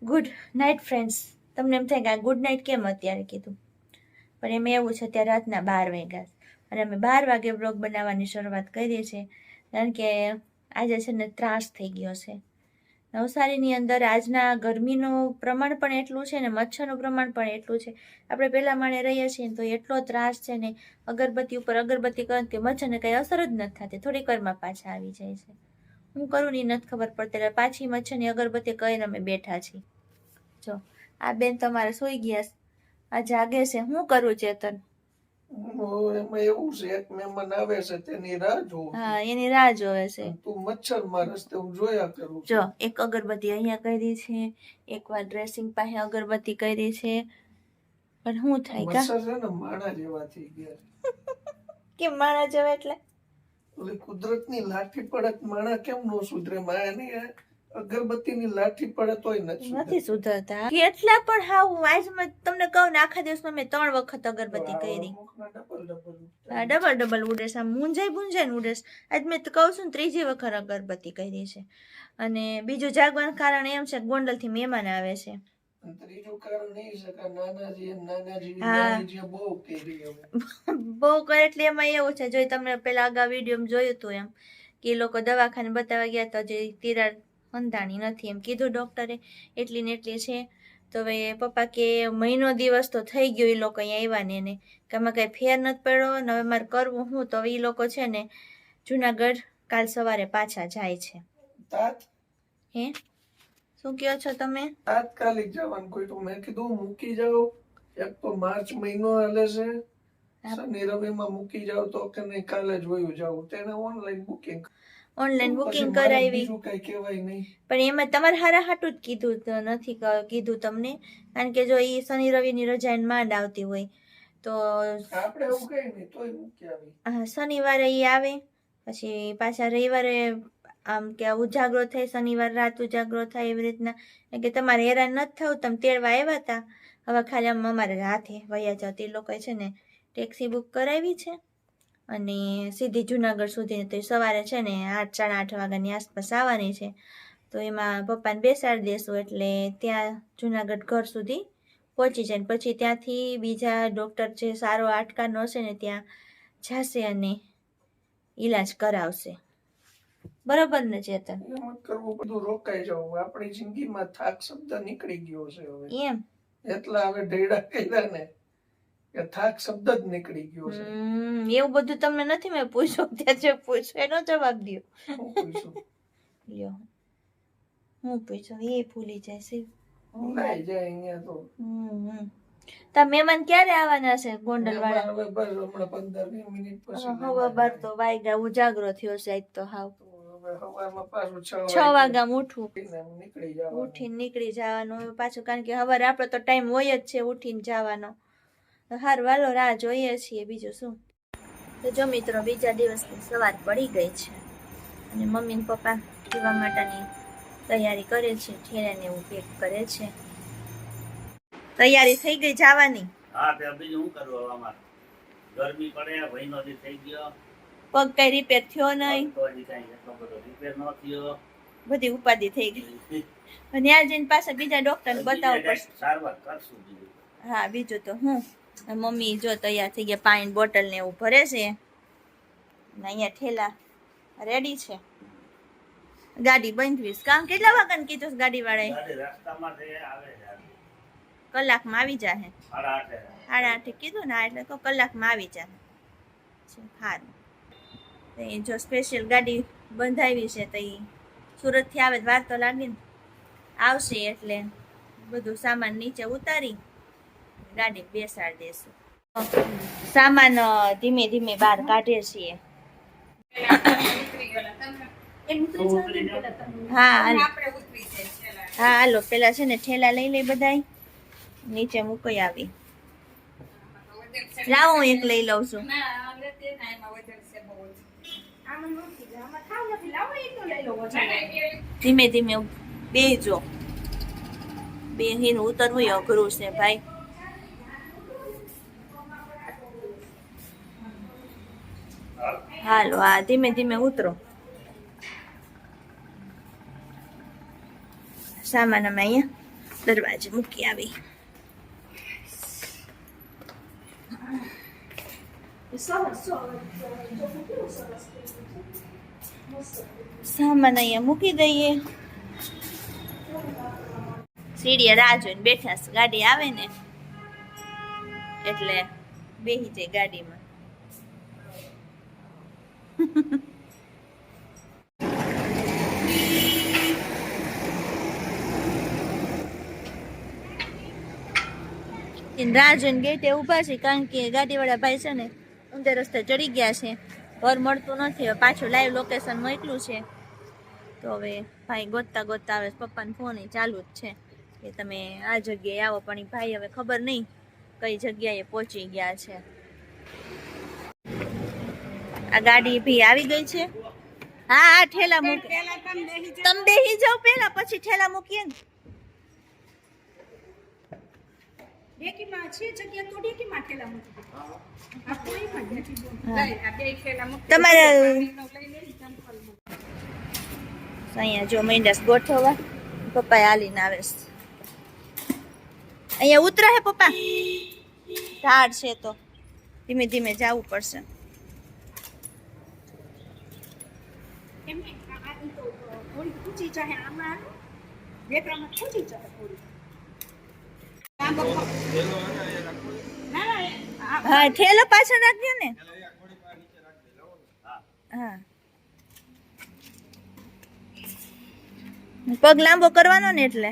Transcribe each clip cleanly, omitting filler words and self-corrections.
Good night friends. તમને એમ થાય કે આ ગુડ નાઇટ કેમ અત્યારે કીધું, પણ એમ એવું છે અત્યારે રાતના 12 વાગ્યા અને અમે 12 વાગે બ્લોગ બનાવવાની શરૂઆત કરીએ છીએ, કારણ કે આજે છે ને ત્રાસ થઈ ગયો છે નવસારીની અંદર. આજના ગરમીનું પ્રમાણ પણ એટલું છે ને મચ્છરનું પ્રમાણ પણ એટલું છે. આપણે પહેલા માળે રહીએ છીએ ને તો એટલો ત્રાસ છે ને, અગરબત્તી ઉપર અગરબત્તી કરે કે મચ્છરને કંઈ અસર જ નથી થતી, થોડીક વારમાં પાછા આવી જાય છે. હું કરું ને નથી ખબર પડતી, એટલે પાછી મચ્છરની અગરબત્તી કહીને અમે બેઠા છીએ. જો આ બેન તમારે સુઈ ગયા, આ જાગે છે. હું કરું ચેતન? એમાં એવું છે એક મહેમાન આવે છે તેની રાહ જોઉં. હા, એની રાહ જોવે છે. તું મચ્છર મારસ તે હું જોયા કરું. જો એક અગરબત્તી અહીંયા કરી છે, એકવાર ડ્રેસિંગ પાસે અગરબત્તી કરી છે, પણ શું થાય કા મચ્છર છે ને માણા જેવા થઈ ગયા. કેમ માણા જેવા એટલે? ઓલી કુદરતની લાઠી પડત માણા કેમ નો સુધરે? માયાની અગરબત્તીની લાઠી પડે તોય નથી સુધરતા. કેટલા પણ હાવ આજ મેં તમને કહું ને, આખા દિવસમાં મેં 3 વખત અગરબત્તી કરી. ડબલ ડબલ ઉડેસ, આમ મૂંઝાઈ ને ઉડેસ. આજ મેં કહું છું ને 3જી વખત અગરબત્તી કરી છે. અને બીજું જાગવાનું કારણ એમ છે કે ગોંડલથી મહેમાન આવે છે. ત્રીજું કારણ એ છે કે નાનાજી બહુ કરી બહુ કરે એટલે એમાં એવું છે, જો તમે પેલા અગાઉ વિડીયો જોયું હતું એમ કે એ લોકો દવાખાને બતાવવા ગયા તો જે તિરાડ હંધાણી નથી એમ કીધું ડોક્ટરે, એટલી ને એટલી છે. તો હવે પપ્પા કે મહિનો દિવસ તો થઈ ગયો એ લોકો અહીંયા આવ્યા ને એને કે આમાં કઈ ફેર નથી પડ્યો ને હવે મારે કરવું હું. તો એ લોકો છે ને જુનાગઢ કાલ સવારે પાછા જાય છે. હે શું કહો છો તમે? તાત્કાલિક જવાનું કોઈ તો મેં કીધું મૂકી જાઓ, એક તો માર્ચ મહિનો હાલે છે, શનિ રવિમાં મૂકી જાવ તો કે નહીં કાલે જ વયું જાવ. તેને ઓનલાઈન બુકિંગ કરાવી, બીજું કઈ કહેવાય નહીં. પણ એમાં તમારે હારા હાટું જ કીધું તો નથી કીધું તમને, કારણ કે જો એ શનિ રવિની રજા માંડ આવતી હોય તો આપણે એવું કઈ નહીં તોય મૂકી આવી. હા, શનિવારે એ આવે પછી પાછા રવિવારે આમ કે ઉજાગરો થાય, શનિવાર રાત ઉજાગરો થાય એવી રીતના. કે તમારે હેરાન નથી થવું, તમે તેડવા આવ્યા હતા, હવે ખાલી આમ અમારે હાથે વયા જાવ. તે લોકોએ છે ને ટેક્સી બુક કરાવી છે અને સીધી જુનાગઢ સુધી. તો સવારે છે ને 8 સાડા 8 વાગ્યાની આસપાસ આવવાની છે. તો એમાં પપ્પાને બેસાડી દેશું એટલે ત્યાં જુનાગઢ ઘર સુધી પહોંચી જાય. પછી ત્યાંથી બીજા ડૉક્ટર જે સારો આટકાનો હશે ને ત્યાં જશે અને ઈલાજ કરાવશે. બરોબર ને ચેતન? એમ કરવું બધું રોકાઈ જવું. આપણી જિંદગીમાં થાક શબ્દ નીકળી ગયો છે હવે. એમ એટલા હવે ઢેડા કર્યા ને કે થાક શબ્દ જ નીકળી ગયો છે. એવું બધું તમને નથી મેં પૂછ્યું, ત્યાં જે પૂછ્યું એનો જવાબ દો. લ્યો હું પૂછું એ ભૂલી જાય છે. ભૂલાઈ જાય અહીંયા તો. તા મહેમાન ક્યારે આવવાના છે ગોંડલ વાળા? હવે બસ હમણાં 15-20 મિનિટ પછી. હવે બાર તો વાગ્યા ઉજાગરો થયો છે આજ તો. હાવ સવારમાં પાછું 6 વાગ્યા ઉઠવું, ઉઠીને નીકળી જવાનું પાછું, કારણ કે સવારે આપણો તો ટાઈમ હોય જ છે ઉઠીને જવાનો. હારું વાલો રાહ જોઈએ છીએ, બીજું શું. તો જો મિત્રો, બીજા દિવસની સવાર પડી ગઈ છે અને મમ્મી ને પપ્પા જવા માટેની તૈયારી કરે છે. ઠેલાને એવું પેક કરે છે. તૈયારી થઈ ગઈ જવાની? હા, તે બીજું શું કરવું અમાર? ગરમી પડે, મહિનો દી થઈ ગયો. પગ કઈ રિપેર થયો નહીં? તો હજી કઈ એટલો બધો રિપેર ન થયો. બધી ઉપાધિ થઈ ગઈ. ત્યાં જઈને પાછા બીજા ડોક્ટરને બતાવવું પડશે. સારવાર કરશું બીજું. હા, બીજું તો હું. મમ્મી જો તૈયાર થઈ ગયા, પાણી બોટલ ને એવું ભરે છે. અહીંયા ઠેલા રેડી છે. ગાડી બંધવીશ. કામ કેટલા વાગ્યાને કીધું ગાડી વાળાએ? રસ્તામાં આવે છે. કલાકમાં આવી જાય. 8:30. 8:30 કીધું ને, એટલે કલાકમાં આવી જાય. સારું. જો સ્પેશિયલ ગાડી બંધાવી છે તો એ સુરતથી આવે વાર તો લાગે ને. આવશે એટલે બધું સામાન નીચે ઉતારી ગાડી બેસાડી દેશું. સામાન ધીમે ધીમે બહાર કાઢીએ છીએ. હા હાલો, પેલા છે ને ઠેલા લઈ લઈ બધાય, નીચે મૂકી આવી. લાવો હું એક લઈ લઉં છું. ધીમે ધીમે બેજો, બેહીને ઉતરવું અઘરું છે ભાઈ. હાલો, હા ધીમે ધીમે ઉતરો. સામાન અમે અહીંયા દરવાજે મૂકી આવી. સામાન અહીંયા મૂકી દઈએ. સીડીએ રાહ જોઈને બેઠા છે, ગાડી આવે ને એટલે બેસી જાય ગાડીમાં. રાહ જોઈને ગેટે ઊભા છે, કારણ કે ગાડીવાળા ભાઈ છે ને ઊંધે રસ્તે ચડી ગયા છે, ઘર મળતું નથી. હવે પાછું લાઈવ લોકેશન મોકલું છે, તો હવે ભાઈ ગોતતા ગોતતા આવે. પપ્પાનો ફોન ચાલુ જ છે કે તમે આ જગ્યાએ આવો, પણ એ ભાઈ હવે ખબર નહીં કઈ જગ્યાએ પહોંચી ગયા છે. આ ગાડી ભી આવી ગઈ છે. હા હા, ઠેલા મૂકી. તમે બેસી જાઓ પેલા, પછી ઠેલા મૂકીએ ને. તમારે અહીંયા જો મૈંડાસ ગોઠવવા, પપ્પા હાલીને આવે છે. અહીંયા ઉતરા હે પપ્પા, ઢાળ છે તો ધીમે ધીમે જવું પડશે. હા, ઠેલો પાછળ રાખજો ને. હા, પગ લાંબો કરવાનો ને એટલે.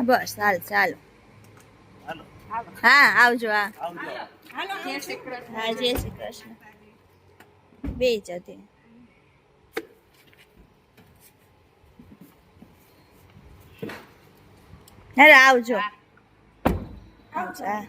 બસ હાલ, ચાલો. હા આવજો. હા હા, જય શ્રી કૃષ્ણ. બે જતી. અરે આવજો. હા.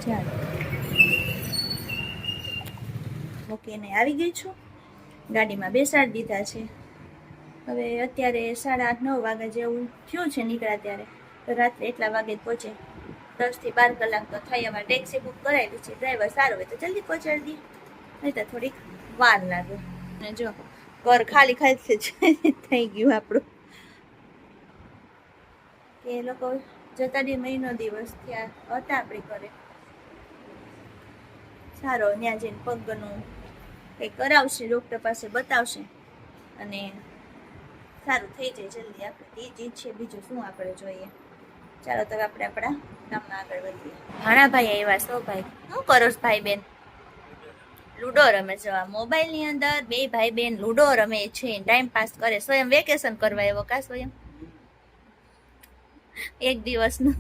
ચાલો, મૂકીને આવી ગઈ છું. ગાડીમાં બેસાડી દીધા છે. હવે અત્યારે 8:30-9 વાગ્યા જેવું થયું છે નીકળ્યા ત્યારે. તો રાત્રે એટલા વાગે પહોંચે. 10 થી 12 કલાક તો થઈ. અમારે ટેક્સી બુક કરાવી છે. ડ્રાઈવર સારો હોય તો જલ્દી પહોંચાડી દઈએ, નહીં તો થોડીક વાર લાગે. અને જો ઘર ખાલી ખાલી થઈ ગયું આપણું. એ લોકો જતા મહિનો દિવસ થયા હતા આપણી ઘરે. સારો ત્યાં જઈને પગનું કંઈ કરાવશે, ડૉક્ટર પાસે બતાવશે અને સારું થઈ જાય જલ્દી. આપણે એ જ ઈચ્છીએ, બીજું શું આપણે જોઈએ. ચાલો તો આપણે આપણા કામમાં આગળ વધીએ. ઘણા ભાઈ આવ્યા. સો ભાઈ શું કરો છો ભાઈ બેન? લૂડો રમે છે. મોબાઈલની અંદર બે ભાઈ બેન લૂડો રમે છે, ટાઈમ પાસ કરે. સ્વયં વેકેશન કરવા આવ્યો કા સ્વયં? એક દિવસનું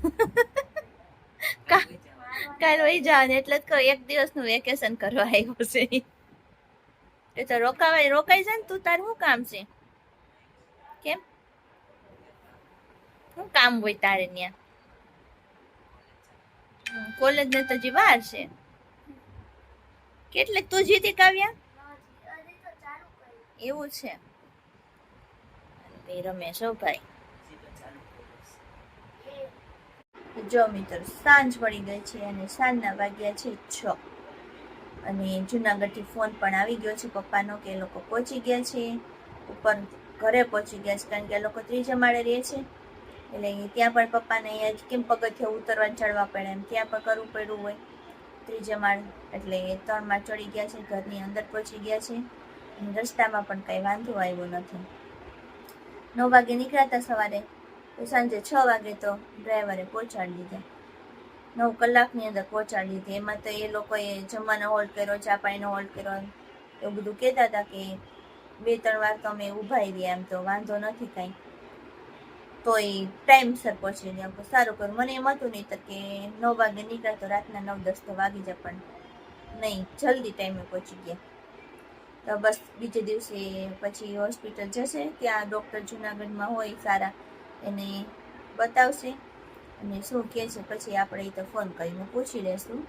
કાલ વહી જવાનું, એટલે જ કહું એક દિવસનું વેકેશન કરવા આવ્યો છે. એ તો રોકાઈ જાય ને. તું તાર શું કામ છે? કેમ શું કામ હોય તારે ત્યાં? કોલેજ ને તો હજી વાર છે. કેટલે તું જીતી કાવ્યા? એવું છે. રમેશ ભાઈ જો મિત્ર, સાંજ પડી ગઈ છે અને સાંજના વાગ્યા છે 6. અને જુનાગઢથી ફોન પણ આવી ગયો છે પપ્પાનો કે એ લોકો પહોંચી ગયા છે ઉપર, ઘરે પહોંચી ગયા છે. કારણ કે એ લોકો 3જા માળે રહે છે, એટલે ત્યાં પણ પપ્પાને અહીંયા કેમ પગથિયાં ઉતરવા ચડવા પડે એમ ત્યાં પણ કરવું પડ્યું હોય. 3જા માળ એટલે 3 માળ ચડી ગયા છે, ઘરની અંદર પહોંચી ગયા છે. રસ્તામાં પણ કંઈ વાંધો આવ્યો નથી. 9 વાગે નીકળ્યા હતા સવારે, તો સાંજે 6 વાગે તો ડ્રાઈવરે પહોંચાડી દીધા. 9 કલાકની અંદર પહોંચાડી દીધી. એમાં તો એ લોકોએ જમવાનો હોલ્ડ કર્યો, ચા પાણીનો હોલ્ડ કર્યો, એવું બધું કહેતા હતા કે 2-3 વાર તો અમે ઊભા રહ્યા, એમ તો વાંધો નથી કાંઈ. તો એ ટાઈમસર પહોંચી ગયા. સારું કર્યું. મને એમ હતું નહીં કે 9 વાગે નીકળ્યા તો રાતના 9-10 તો વાગી જાય, પણ નહીં, જલ્દી ટાઈમે પહોંચી ગયા. તો બસ બીજે દિવસે પછી હોસ્પિટલ જશે, ત્યાં ડૉક્ટર જુનાગઢમાં હોય સારા, એને બતાવશે અને શું કહે છે પછી આપણે તો ફોન કરીને પૂછી લેશું.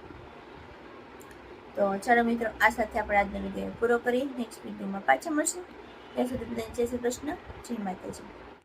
તો ચાલો મિત્રો, આ સાથે આપણે આજનો વિડીયો પૂરો કરી નેક્સ્ટ વિડીયોમાં પાછા મળશું. ત્યાં સુધી બધાને જય શ્રી કૃષ્ણ, જય માતાજી.